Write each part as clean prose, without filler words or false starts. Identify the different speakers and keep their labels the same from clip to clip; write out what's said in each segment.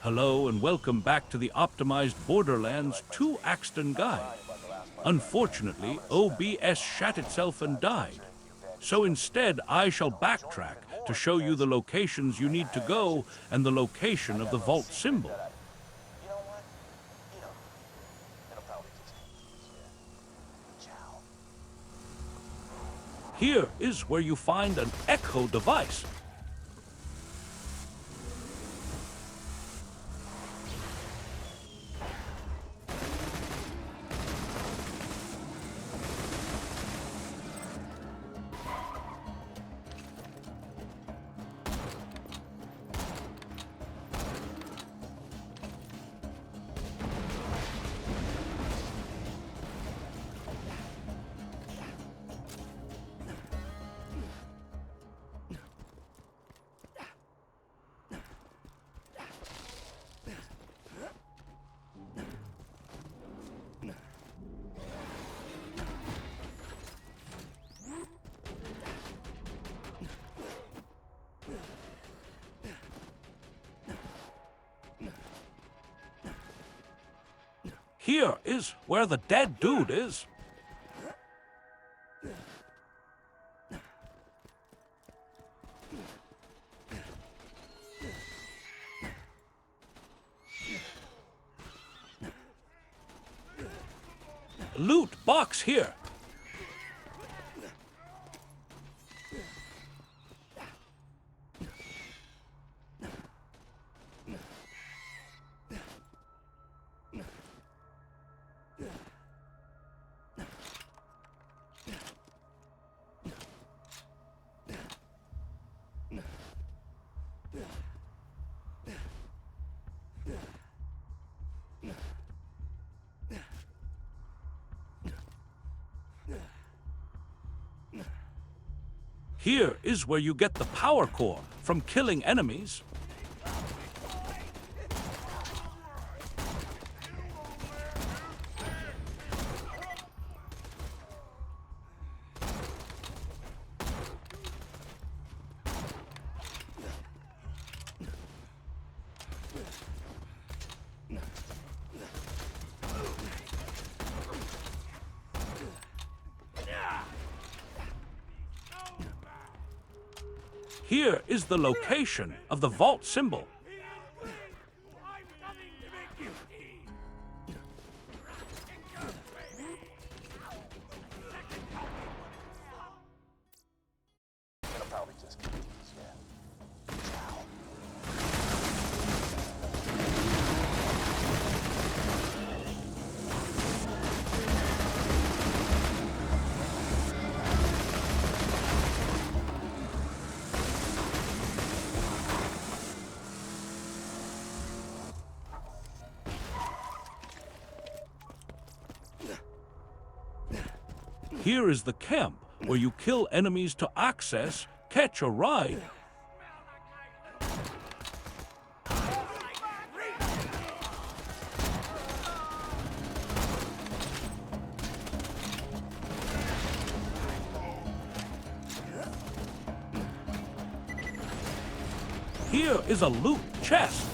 Speaker 1: Hello and welcome back to the optimized Borderlands 2 Axton guide. Unfortunately, OBS shat itself and died. So instead, I shall backtrack to show you the locations you need to go and the location of the vault symbol. Here is where you find an echo device. Here is where the dead dude is. Loot box here. Here is where you get the power core from killing enemies. Here is the location of the vault symbol. Here is the camp where you kill enemies to access Catch a Ride. Here is a loot chest.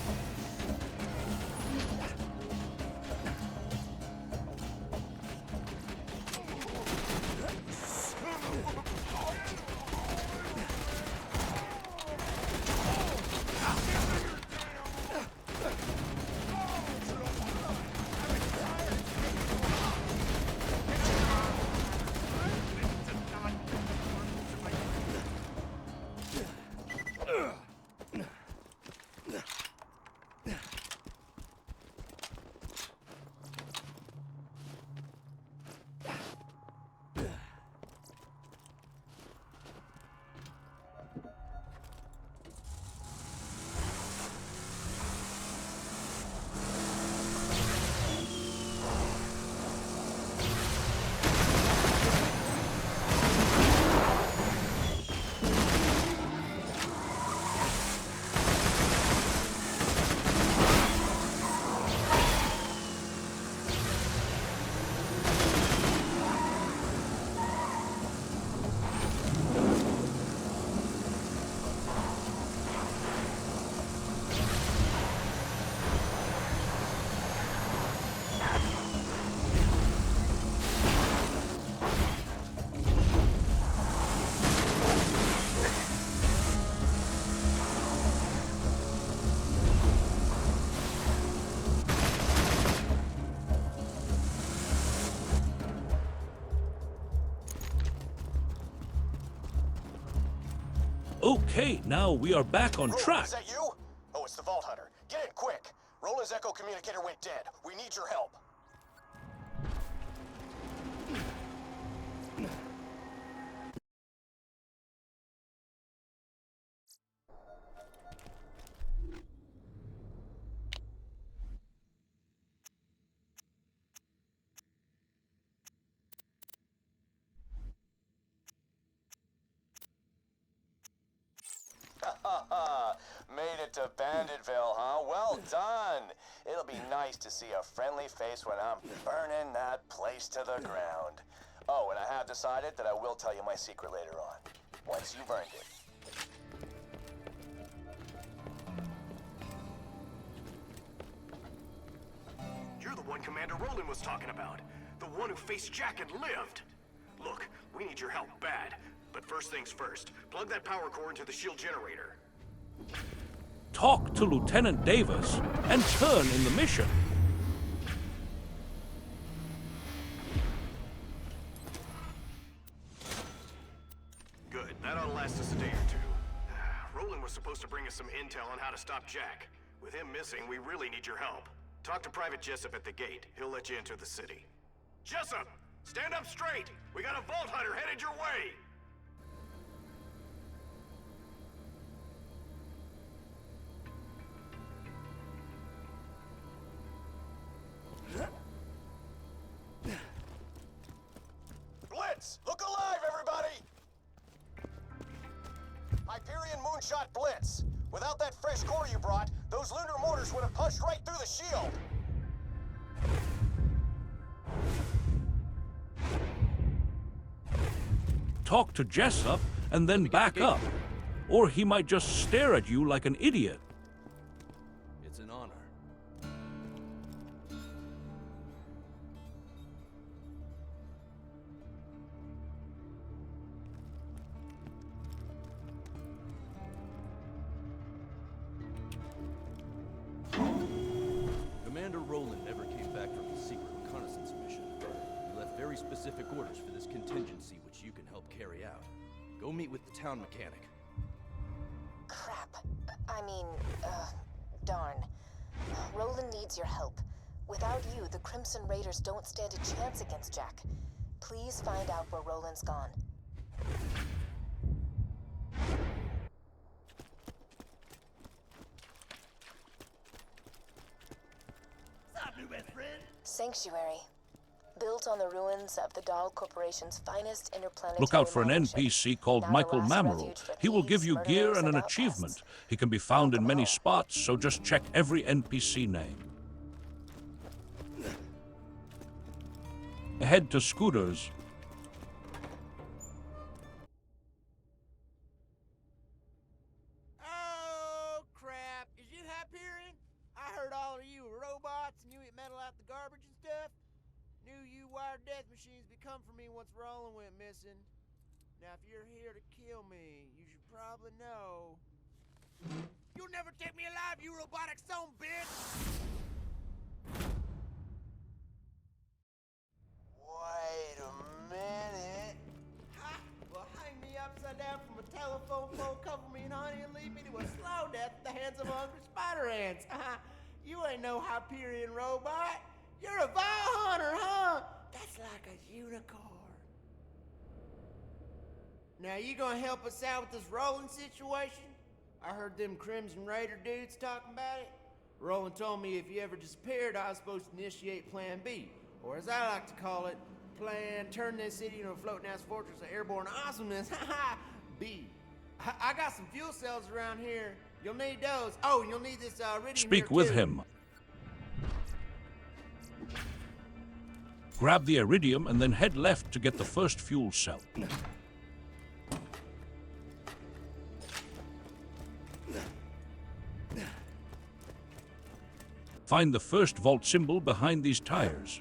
Speaker 1: Okay, now we are back on
Speaker 2: Roland,
Speaker 1: track.
Speaker 2: is that you? Oh, it's the Vault Hunter. Get in quick. Roland's echo communicator went dead. We need your help. Made it to Banditville, huh? Well done. It'll be nice to see a friendly face when I'm burning that place to the ground. Oh, and I have decided that I will tell you my secret later on, once you've earned it.
Speaker 3: You're the one Commander Roland was talking about. The one who faced Jack and lived. Look, we need your help bad. But first things first, plug that power core into the shield generator.
Speaker 1: Talk to Lieutenant Davis and turn in the mission.
Speaker 3: Good, that ought to last us a day or two. Roland was supposed to bring us some intel on how to stop Jack. With him missing, we really need your help. Talk to Private Jessup at the gate. He'll let you enter the city. Jessup! Stand up straight! We got a Vault Hunter headed your way!
Speaker 2: Blitz! Look alive, everybody! Hyperion Moonshot Blitz. Without that fresh core you brought, those lunar mortars would have punched right through the shield.
Speaker 1: Talk to Jessup and then back up. Or he might just stare at you like an idiot.
Speaker 4: It's an honor. Commander Roland never came back from his secret reconnaissance mission. He left very specific orders for this contingency, which you can help carry out. Go meet with the town mechanic.
Speaker 5: Crap. Darn. Roland needs your help. Without you, the Crimson Raiders don't stand a chance against Jack. Please find out where Roland's gone.
Speaker 6: What's up, new best friend?
Speaker 5: Sanctuary. Built on the ruins of the Dahl Corporation's finest interplanetary
Speaker 1: Look out for an
Speaker 5: mining ship.
Speaker 1: NPC called
Speaker 5: Now the
Speaker 1: Michael
Speaker 5: last
Speaker 1: Mamoru.
Speaker 5: refuge for
Speaker 1: He will give
Speaker 5: thieves,
Speaker 1: you gear
Speaker 5: murderers,
Speaker 1: and an
Speaker 5: outcasts.
Speaker 1: achievement. He can be found in
Speaker 5: Welcome
Speaker 1: many
Speaker 5: home.
Speaker 1: spots, so just check every NPC name. Head to Scooters.
Speaker 6: Oh, crap. Is you Hyperion? I heard all of you were robots and you eat metal out the garbage and stuff. Knew you wired death machines would come for me once Roland went missing. Now, if you're here to kill me, you should probably know. You'll never take me alive, you robotic son of a bitch!
Speaker 2: Wait a minute.
Speaker 6: Ha! Well, hang me upside down from a telephone pole, cover me in honey, and leave me to a slow death at the hands of hungry spider ants. You ain't no Hyperion robot. You're a Vault Hunter, huh? That's like a unicorn. Now, you gonna help us out with this Roland situation? I heard them Crimson Raider dudes talking about it. Roland told me if you ever disappeared, I was supposed to initiate Plan B. Or as I like to call it, Plan Turn this city into a floating-ass fortress of airborne awesomeness. Haha, B. I got some fuel cells around here. You'll need those. Oh, and you'll need this iridium
Speaker 1: Speak
Speaker 6: here,
Speaker 1: with
Speaker 6: too.
Speaker 1: him. Grab the iridium and then head left to get the first fuel cell. Find the first vault symbol behind these tires.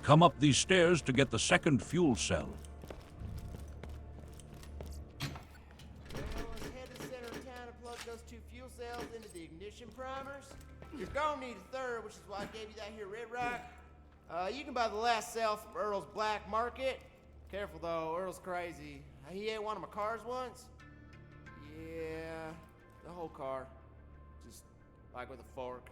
Speaker 1: Come up these stairs to get the second fuel cell.
Speaker 6: Well, let's head to the center of town and plug those two fuel cells into the ignition primers. You're gonna need a third, which is why I gave you that here red rock. You can buy the last sale from Earl's Black Market. Careful though, Earl's crazy. He ate one of my cars once. Yeah, the whole car. Just like with a fork.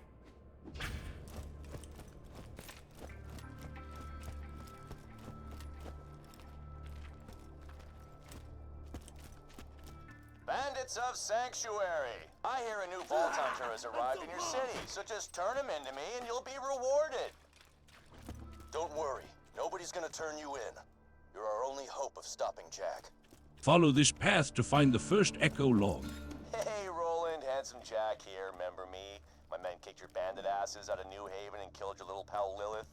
Speaker 2: Bandits of Sanctuary. I hear a new Vault Hunter has arrived in your city, so just turn him into me and you'll be rewarded.
Speaker 7: Don't worry, nobody's gonna turn you in. You're our only hope of stopping Jack.
Speaker 1: Follow this path to find the first Echo log.
Speaker 2: Hey, Roland, Handsome Jack here, remember me? My men kicked your bandit asses out of New Haven and killed your little pal Lilith.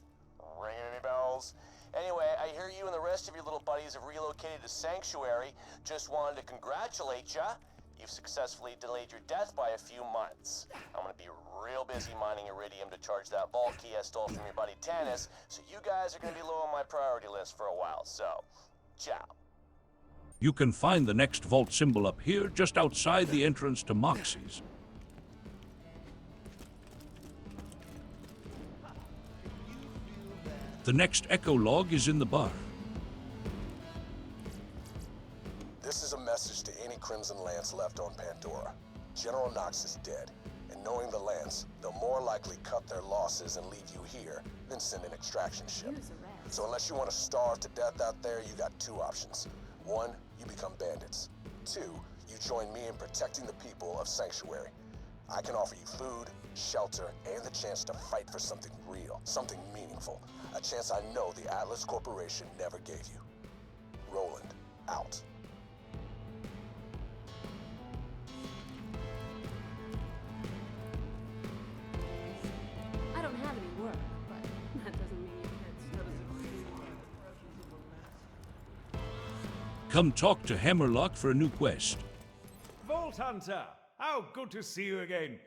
Speaker 2: Ringing any bells? Anyway, I hear you and the rest of your little buddies have relocated to Sanctuary. Just wanted to congratulate ya. You've successfully delayed your death by a few months. I'm gonna be real busy mining iridium to charge that vault key I stole from your buddy Tanis, so you guys are gonna be low on my priority list for a while, so, ciao.
Speaker 1: You can find the next vault symbol up here, just outside the entrance to Moxie's. The next Echo log is in the bar.
Speaker 7: This is a message to any Crimson Lance left on Pandora. General Knox is dead, and knowing the Lance, they'll more likely cut their losses and leave you here than send an extraction ship. So unless you want to starve to death out there, you got two options. One, you become bandits. Two, you join me in protecting the people of Sanctuary. I can offer you food, shelter, and the chance to fight for something real, something meaningful. A chance I know the Atlas Corporation never gave you. Roland, out.
Speaker 8: I don't have any work, but that doesn't mean you can't.
Speaker 1: Come talk to Hammerlock for a new quest.
Speaker 9: Vault Hunter! How good to see you again!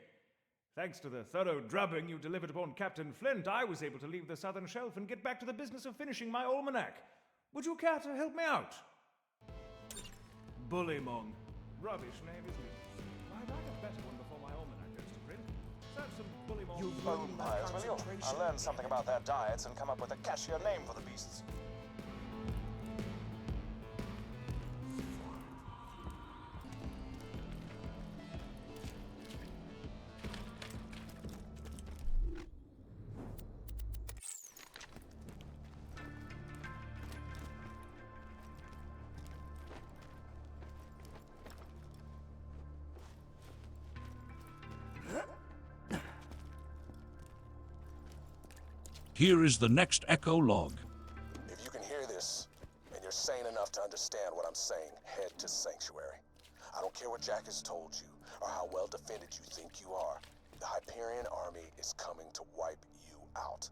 Speaker 9: Thanks to the thorough drubbing you delivered upon Captain Flint, I was able to leave the Southern Shelf and get back to the business of finishing my almanac. Would you care to help me out? Bullymong. Rubbish name, isn't it? I'd like a better one before my almanac goes to print. That's some Bullymong.
Speaker 10: You vampires, will you? I'll learn something about their diets and come up with a catchier name for the beasts.
Speaker 1: Here is the next Echo log.
Speaker 7: If you can hear this, and you're sane enough to understand what I'm saying, head to Sanctuary. I don't care what Jack has told you, or how well defended you think you are. The Hyperion army is coming to wipe you out.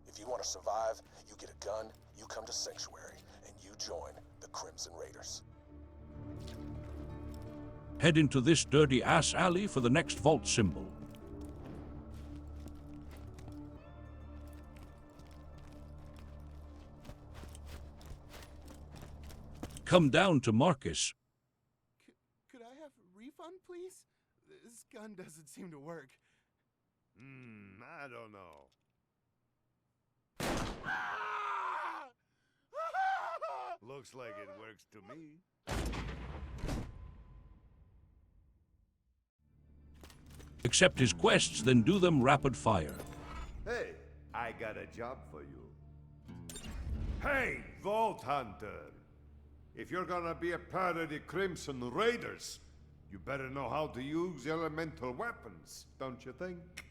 Speaker 7: If you want to survive, you get a gun, you come to Sanctuary, and you join the Crimson Raiders.
Speaker 1: Head into this dirty ass alley for the next vault symbol. Come down to Marcus.
Speaker 11: Could I have a refund, please? This gun doesn't seem to work.
Speaker 3: I don't know. Looks like it works to me.
Speaker 1: Accept his quests, then do them rapid fire.
Speaker 3: Hey, I got a job for you. Hey, Vault Hunter! If you're gonna be a part of the Crimson Raiders, you better know how to use elemental weapons, don't you think?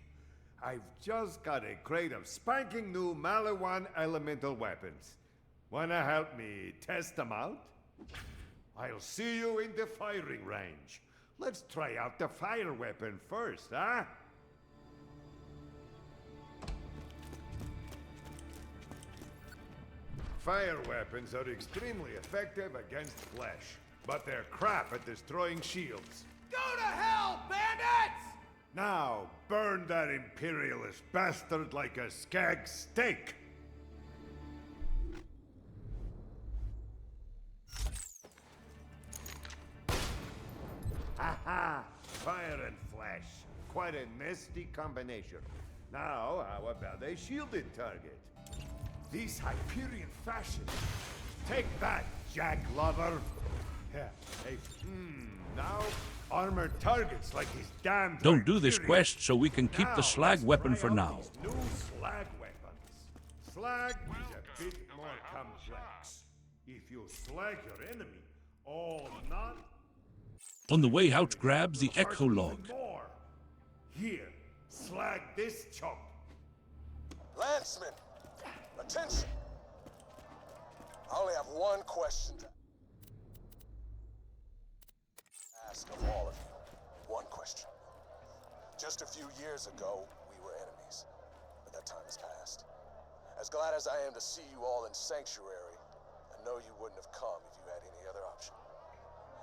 Speaker 3: I've just got a crate of spanking new Malawan elemental weapons. Wanna help me test them out? I'll see you in the firing range. Let's try out the fire weapon first, huh? Fire weapons are extremely effective against flesh, but they're crap at destroying shields.
Speaker 6: Go to hell, bandits!
Speaker 3: Now, burn that imperialist bastard like a skag steak! Haha! Fire and flesh. Quite a nasty combination. Now, how about a shielded target?
Speaker 9: These Hyperion fascists. Take that, Jack Lover. Yeah, hey, now armored targets like these damn.
Speaker 1: Don't do this
Speaker 9: Hyperion.
Speaker 1: quest so we can keep the slag
Speaker 9: Let's
Speaker 1: weapon
Speaker 9: try
Speaker 1: for
Speaker 9: out
Speaker 1: now.
Speaker 9: these new slag weapons. Slag is a bit more complex. If you slag your enemy, all not.
Speaker 1: On the way out, grab the echo log.
Speaker 9: More. Here, slag this chump.
Speaker 7: Lancemen, attention! I only have one question to ask of all of you. One question. Just a few years ago, we were enemies, but that time has passed. As glad as I am to see you all in Sanctuary, I know you wouldn't have come if you had any other option.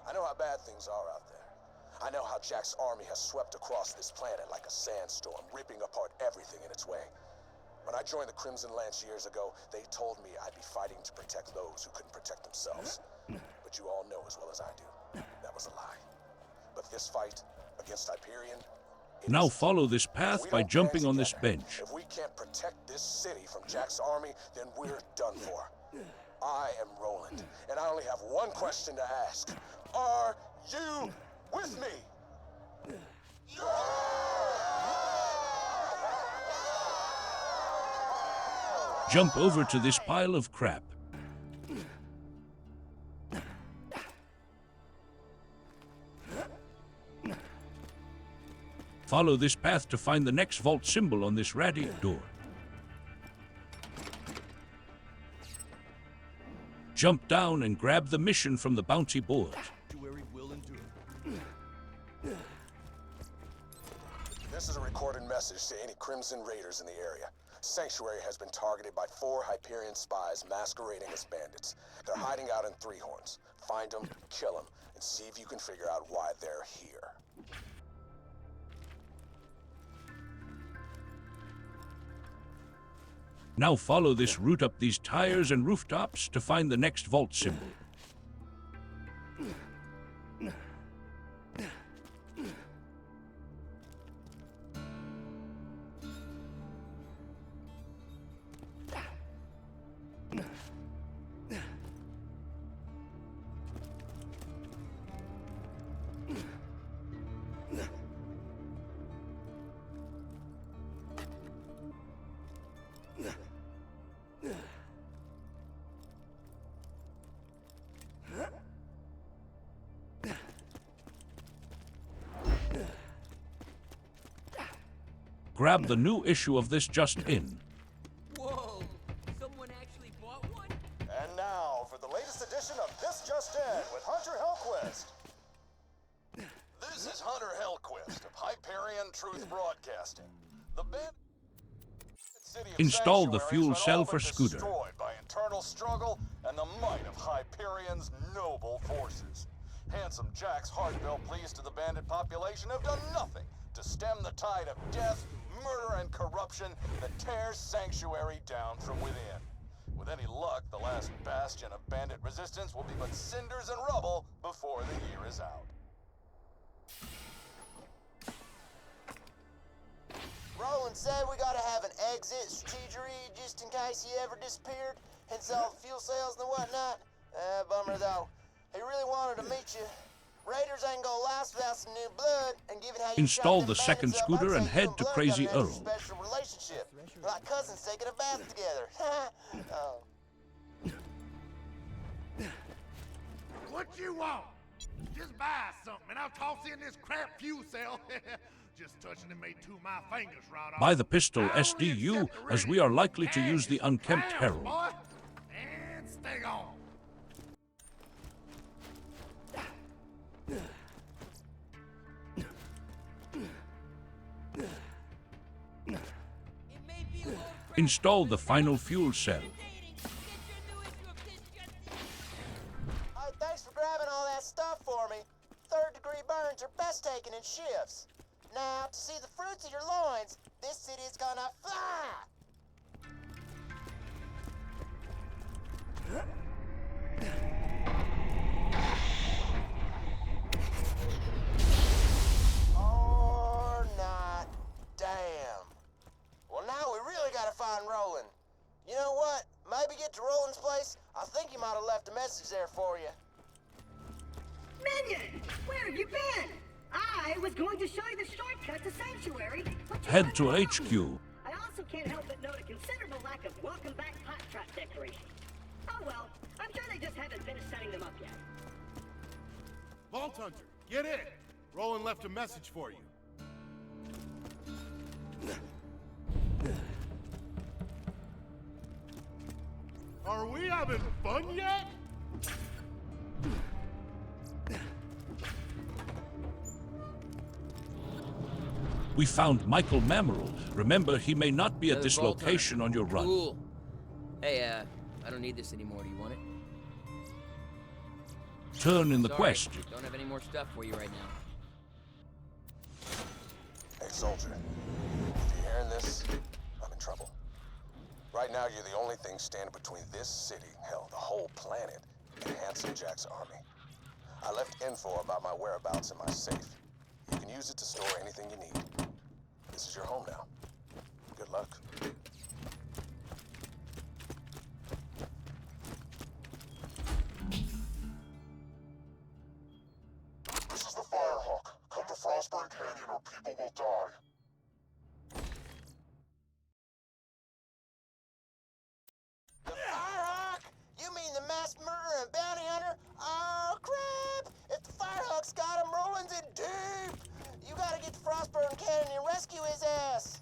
Speaker 7: I know how bad things are out there. I know how Jack's army has swept across this planet like a sandstorm, ripping apart everything in its way. When I joined the Crimson Lance years ago, they told me I'd be fighting to protect those who couldn't protect themselves. But you all know as well as I do, that was a lie. But this fight against Hyperion...
Speaker 1: Now follow this path by jumping on this bench.
Speaker 7: If we can't protect this city from Jack's army, then we're done for. I am Roland, and I only have one question to ask. Are you with me?
Speaker 1: Jump over to this pile of crap. Follow this path to find the next vault symbol on this radiant door. Jump down and grab the mission from the bouncy board.
Speaker 7: This is a recorded message to any Crimson Raiders in the area. Sanctuary has been targeted by 4 Hyperion spies masquerading as bandits. They're hiding out in Three Horns. Find them, kill them, and see if you can figure out why they're here.
Speaker 1: Now follow this route up these tires and rooftops to find the next vault symbol. Grab the new issue of this just in.
Speaker 12: Whoa! Someone actually bought one?
Speaker 10: And now for the latest edition of This Just In with Hunter Hellquist.
Speaker 2: This is Hunter Hellquist of Hyperion Truth Broadcasting. The city of
Speaker 1: Install the
Speaker 10: Sanctuary
Speaker 1: fuel
Speaker 10: has been
Speaker 1: cell
Speaker 10: all
Speaker 1: for
Speaker 10: but
Speaker 1: Scooter.
Speaker 10: destroyed by internal struggle and the might of Hyperion's noble forces. Handsome Jack's heartfelt pleas to the bandit population have done nothing to stem the tide of death, murder, and corruption that tears Sanctuary down from within. With any luck, the last bastion of bandit resistance will be but cinders and rubble before the year is out.
Speaker 6: Roland said we gotta have an exit strategy just in case he ever disappeared, hence all the fuel cells and whatnot. Bummer though. He really wanted to meet you. Raiders ain't gonna last without some new blood, and given how you
Speaker 1: Install
Speaker 6: shot
Speaker 1: the
Speaker 6: them
Speaker 1: second
Speaker 6: bandits up,
Speaker 1: scooter
Speaker 6: I'd
Speaker 1: and
Speaker 6: say
Speaker 1: head
Speaker 6: you and
Speaker 1: to
Speaker 6: Blood
Speaker 1: Crazy
Speaker 6: got an
Speaker 1: Earl.
Speaker 6: extra special relationship, like cousins taking a bath together. Oh.
Speaker 11: What you want? Just buy something and I'll toss in this crap fuel cell. Just touching it made 2 of my fingers right off.
Speaker 1: Buy the pistol
Speaker 11: I only
Speaker 1: SDU,
Speaker 11: accept the
Speaker 1: as we are likely to
Speaker 11: cash.
Speaker 1: use the unkempt
Speaker 11: Pounds,
Speaker 1: Herald.
Speaker 11: boy. And stay on.
Speaker 1: Install the final fuel cell.
Speaker 6: Hey, thanks for grabbing all that stuff for me. 3rd-degree burns are best taken in shifts. Now, to see the fruits of your loins, this city is gonna fly! Or not. Damn. Well, now we really gotta find Roland. You know what?
Speaker 2: for you.
Speaker 13: Minion! Where have you been? I was going to show you the shortcut to Sanctuary, but you
Speaker 1: Head to
Speaker 13: went
Speaker 1: HQ.
Speaker 13: wrong. I also can't help but note a considerable lack of welcome back hot trap decorations. Oh well, I'm sure they just haven't finished setting them up yet.
Speaker 11: Vault Hunter, get in! Roland left a message for you. Are we having fun yet?
Speaker 1: We found Michael Mamerle. Remember, he may not be at
Speaker 12: Another
Speaker 1: this
Speaker 12: vault hunter.
Speaker 1: location on your run.
Speaker 12: Cool. Hey, I don't need this anymore. Do you want it?
Speaker 1: Turn in the
Speaker 12: Sorry,
Speaker 1: quest.
Speaker 12: Don't have any more stuff for you right now.
Speaker 7: Hey, soldier. If you're hearing this, I'm in trouble. Right now, you're the only thing standing between this city, hell, the whole planet, and Handsome Jack's army. I left info about my whereabouts in my safe. You can use it to store anything you need. This is your home now. Good luck.
Speaker 11: This is the Firehawk. Come to Frostburn Canyon or people will die.
Speaker 2: The Firehawk? You mean the mass murderer and bounty hunter? Oh, crap! If the Firehawk's got him, Roland's in deep! You gotta get to Frostburn Canyon and rescue his ass!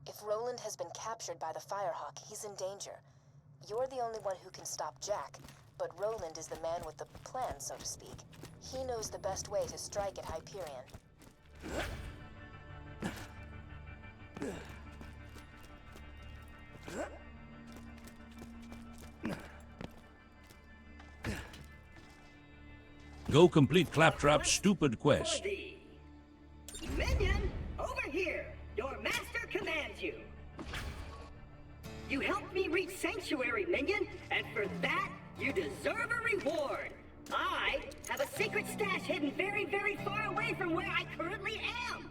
Speaker 5: If Roland has been captured by the Firehawk, he's in danger. You're the only one who can stop Jack, but Roland is the man with the plan, so to speak. He knows the best way to strike at Hyperion.
Speaker 1: Go complete Claptrap's stupid quest.
Speaker 13: Minion, over here! Your master commands you! You helped me reach Sanctuary, Minion, and for that, you deserve a reward! I have a secret stash hidden very, very far away from where I currently am!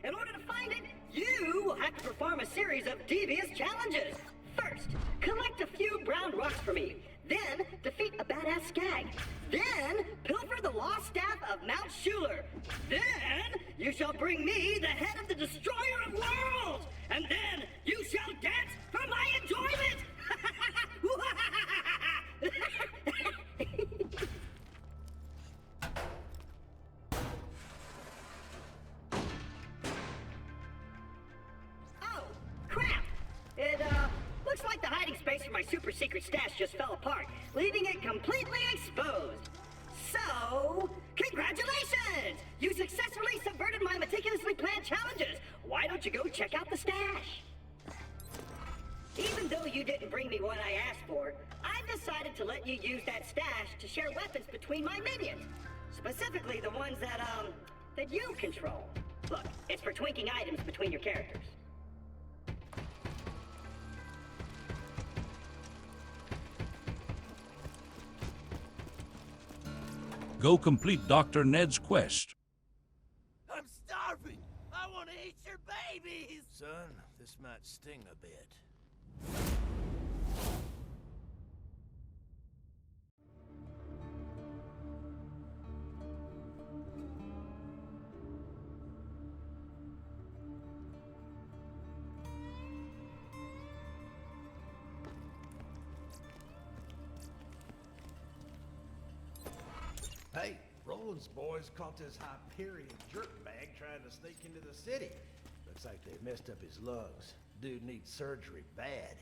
Speaker 13: In order to find it, you will have to perform a series of devious challenges! First, collect a few brown rocks for me. Then, defeat a badass skag. Then, pilfer the lost staff of Mount Schuler. Then, you shall bring me the head of the Destroyer of Worlds. And then, you shall dance for my enjoyment. Oh, crap. It, looks like the hiding space for my super secret stash just fell apart, leaving it completely exposed. So, congratulations! You successfully subverted my meticulously planned challenges. Why don't you go check out the stash? Even though you didn't bring me what I asked for, I've decided to let you use that stash to share weapons between my minions. Specifically the ones that you control. Look, it's for twinking items between your characters.
Speaker 1: Go complete Dr. Ned's quest.
Speaker 6: I'm starving! I want to eat your babies!
Speaker 4: Son, this might sting a bit.
Speaker 6: Hey, Roland's boys caught this Hyperion jerkbag trying to sneak into the city. Looks like they messed up his lungs. Dude needs surgery bad.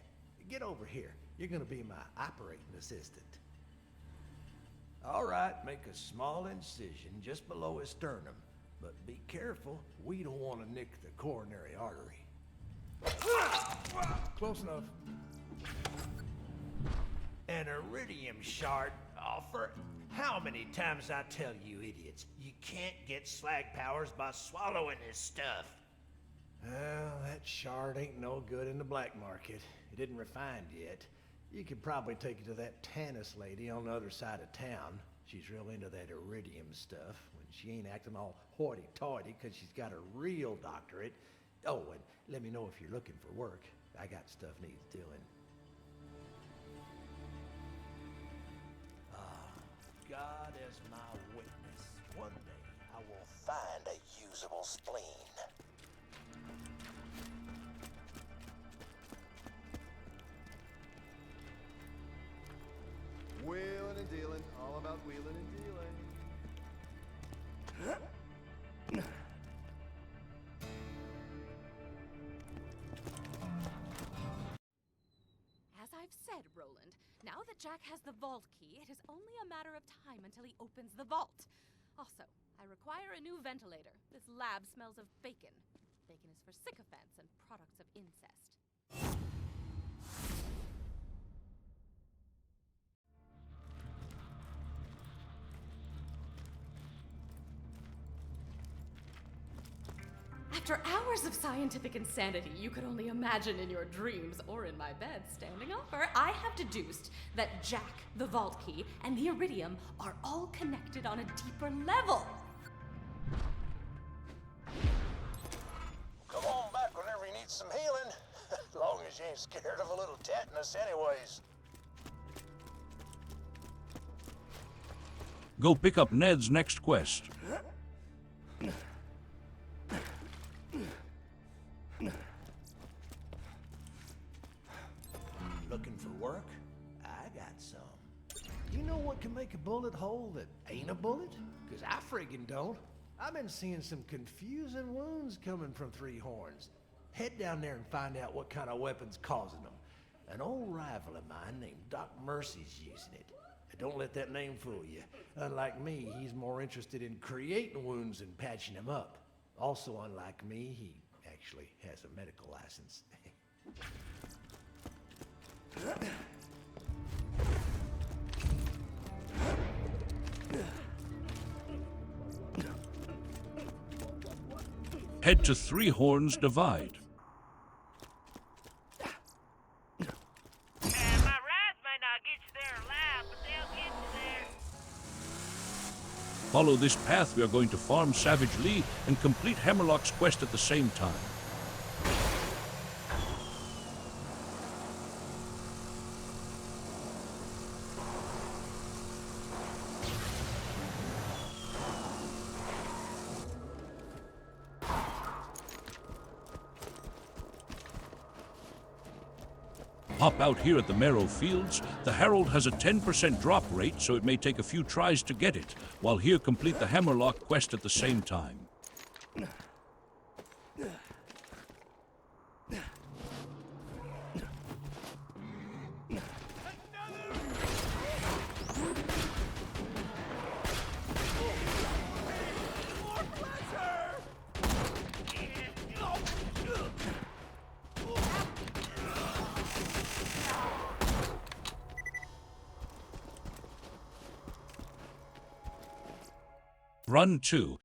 Speaker 6: Get over here. You're gonna be my operating assistant. All right, make a small incision just below his sternum. But be careful, we don't want to nick the coronary artery. Close enough. An iridium shard offer. How many times I tell you idiots, you can't get slag powers by swallowing this stuff. Well, that shard ain't no good in the black market. It isn't refined yet. You could probably take it to that Tannis lady on the other side of town. She's real into that iridium stuff when she ain't acting all hoity-toity because she's got a real doctorate. Oh, and let me know if you're looking for work. I got stuff needs doing.
Speaker 14: as my witness. One day I will find a usable spleen.
Speaker 15: Wheeling and dealing, all about wheeling and dealing.
Speaker 16: As I've said, Roland, now that Jack has the vault key, it is only a matter of time until he opens the vault. Also, I require a new ventilator. This lab smells of bacon. Bacon is for sycophants and products of incest. After hours of scientific insanity you could only imagine in your dreams or in my bed standing over, I have deduced that Jack, the vault key, and the iridium are all connected on a deeper level.
Speaker 7: Come on back whenever you need some healing. As long as you ain't scared of a little tetanus anyways.
Speaker 1: Go pick up Ned's next quest.
Speaker 14: Looking for work? I got some. You know what can make a bullet hole that ain't a bullet? Because I friggin' don't. I've been seeing some confusing wounds coming from Three Horns. Head down there and find out what kind of weapon's causing them. An old rival of mine named Doc Mercy's using it. Don't let that name fool you. Unlike me, he's more interested in creating wounds than patching them up. Also, unlike me, he actually has a medical license.
Speaker 1: Head to Three Horns Divide. Follow this path. We are going to farm Savage Lee and complete Hammerlock's quest at the same time. Hop out here at the Marrow Fields. The Herald has a 10% drop rate, so it may take a few tries to get it, while here complete the Hammerlock quest at the same time. Run 2.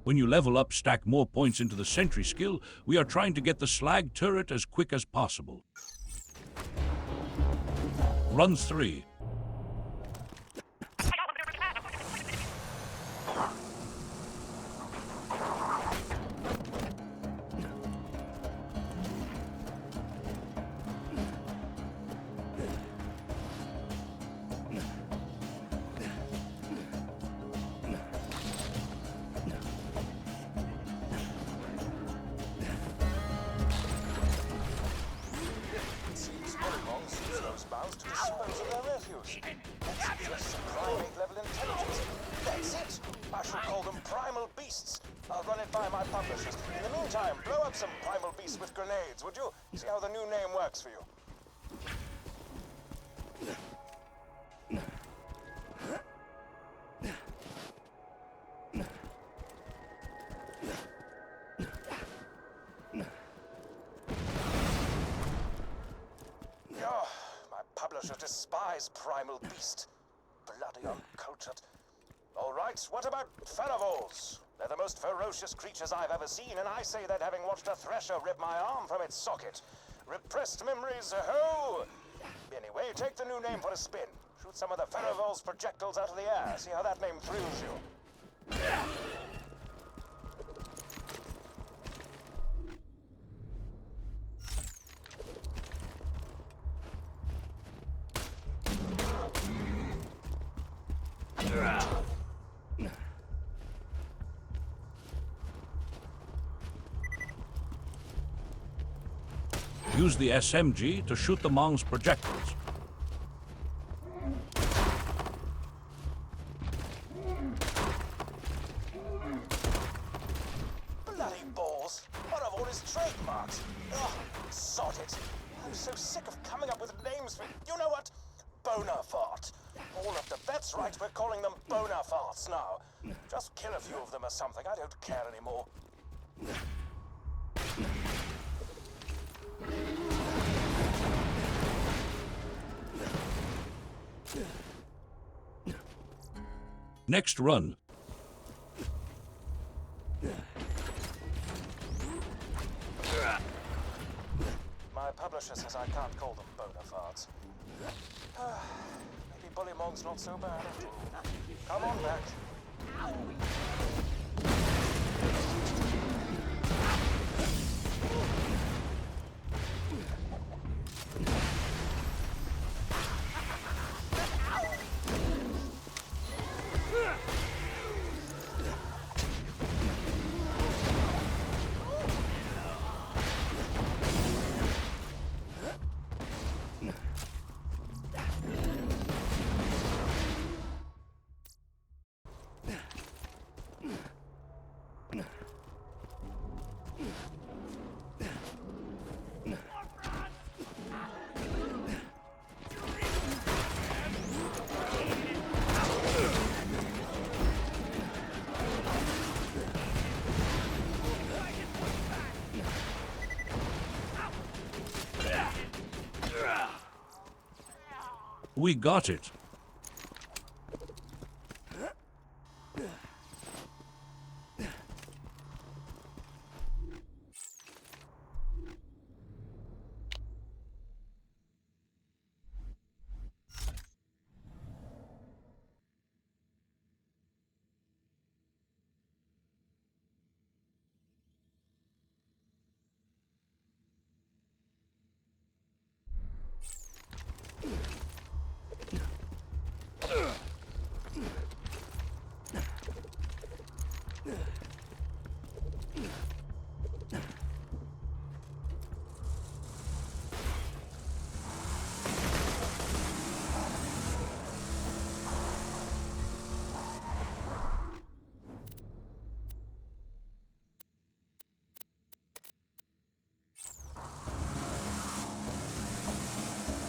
Speaker 1: When you level up, stack more points into the sentry skill, we are trying to get the slag turret as quick as possible. Run 3.
Speaker 2: Bounds to dispose of their refuse. That's just some primate level intelligence. That's it. I shall call them primal beasts. I'll run it by my publishers. In the meantime, blow up some primal beasts with grenades, would you? See how the new name works for you. Publishers despise primal beast. Bloody uncultured. All right, what about Feravols? They're the most ferocious creatures I've ever seen, and I say that having watched a thresher rip my arm from its socket. Repressed memories, ho! Anyway, take the new name for a spin. Shoot some of the Feravols projectiles out of the air. See how that name thrills you.
Speaker 1: Use the SMG to shoot the Mong's projectiles.
Speaker 2: Bloody balls! What of all his trademarks? Ugh, sod it. I'm so sick of coming up with names for... You know what? Bonafart. All of the... That's right, we're calling them Bonafarts now. Just kill a few of them or something. I don't care anymore.
Speaker 1: Next run.
Speaker 2: My publisher says I can't call them Bonafarts. Maybe Bullymong's not so bad after all. Come on back.
Speaker 1: We got it.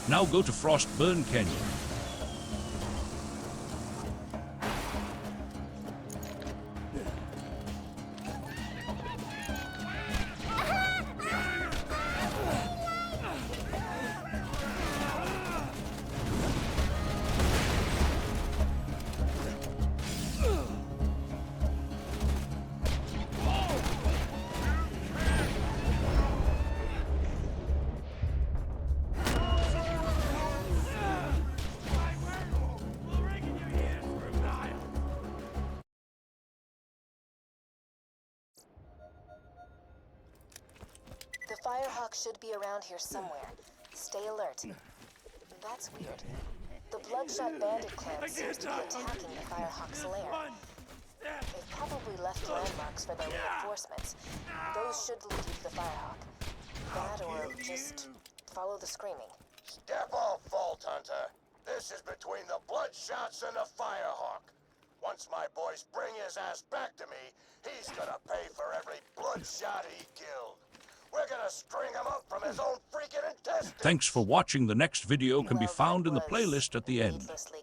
Speaker 1: Now go to Frostburn Canyon.
Speaker 5: Firehawk should be around here somewhere. Stay alert. That's weird. The Bloodshot Bandit clan seems to be attacking the Firehawk's lair. They've probably left landmarks for their reinforcements. Those should lead you to the Firehawk. That or just follow the screaming.
Speaker 7: Step off, Vault Hunter. This is between the Bloodshots and the Firehawk. Once my boys bring his ass back to me, he's gonna pay for every Bloodshot he killed. We're gonna string him up from his own freaking intestines.
Speaker 1: Thanks for watching. The next video can be found in the playlist at the end.
Speaker 5: Needlessly